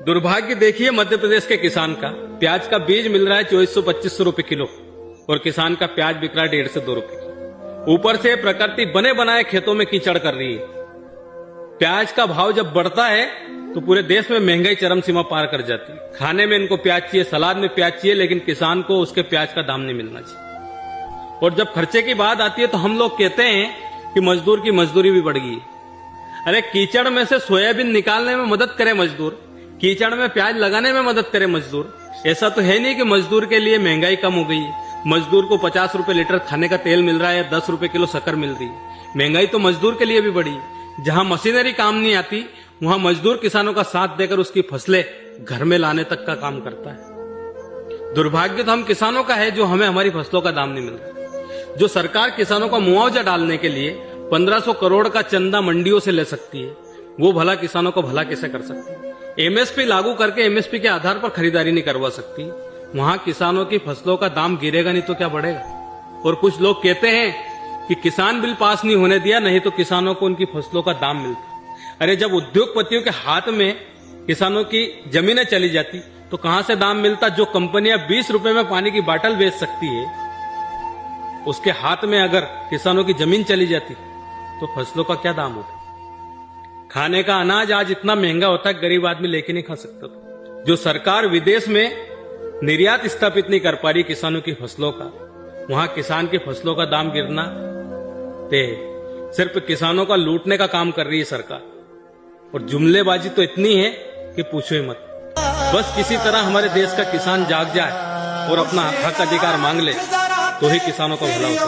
दुर्भाग्य देखिए मध्य प्रदेश के किसान का। प्याज का बीज मिल रहा है 2400-2500 रुपए किलो और किसान का प्याज बिक रहा है 150 से 2 रुपए। ऊपर से प्रकृति बने बनाए खेतों में कीचड़ कर रही है। प्याज का भाव जब बढ़ता है तो पूरे देश में महंगाई चरम सीमा पार कर जाती है। खाने में इनको प्याज चाहिए, सलाद में प्याज चाहिए, लेकिन किसान को उसके प्याज का दाम नहीं मिलना चाहिए। और जब खर्चे की बात आती है तो हम लोग कहते हैं कि मजदूर की मजदूरी भी बढ़ गई है। अरे कीचड़ में से सोयाबीन निकालने में मदद करे मजदूर, कीचड़ में प्याज लगाने में मदद करे मजदूर। ऐसा तो है नहीं कि मजदूर के लिए महंगाई कम हो गई है। मजदूर को 50 रुपए लीटर खाने का तेल मिल रहा है या 10 रुपए किलो शक्कर मिल रही है। महंगाई तो मजदूर के लिए भी बढ़ी है। जहां मशीनरी काम नहीं आती वहां मजदूर किसानों का साथ देकर उसकी फसलें घर में लाने तक का काम करता है। दुर्भाग्य तो हम किसानों का है जो हमें हमारी फसलों का दाम नहीं मिल रहा। जो सरकार किसानों का मुआवजा डालने के लिए 1500 करोड़ का चंदा मंडियों से ले सकती है, वो भला किसानों को भला कैसे कर सकती है। एमएसपी लागू करके एमएसपी के आधार पर खरीदारी नहीं करवा सकती। वहां किसानों की फसलों का दाम गिरेगा नहीं तो क्या बढ़ेगा। और कुछ लोग कहते हैं कि किसान बिल पास नहीं होने दिया, नहीं तो किसानों को उनकी फसलों का दाम मिलता। अरे जब उद्योगपतियों के हाथ में किसानों की जमीनें चली जाती तो कहां से दाम मिलता। जो कंपनियां 20 रुपए में पानी की बाटल बेच सकती है, उसके हाथ में अगर किसानों की जमीन चली जाती तो फसलों का क्या दाम होता। खाने का अनाज आज इतना महंगा होता है गरीब आदमी लेके नहीं खा सकता। जो सरकार विदेश में निर्यात स्थापित नहीं कर पा रही किसानों की फसलों का, वहां किसान की फसलों का दाम गिरना सिर्फ किसानों का लूटने का काम कर रही है सरकार। और जुमलेबाजी तो इतनी है कि पूछो ही मत। बस किसी तरह हमारे देश का किसान जाग जाए और अपना हक अधिकार मांग ले तो ही किसानों का भला हो सकता है।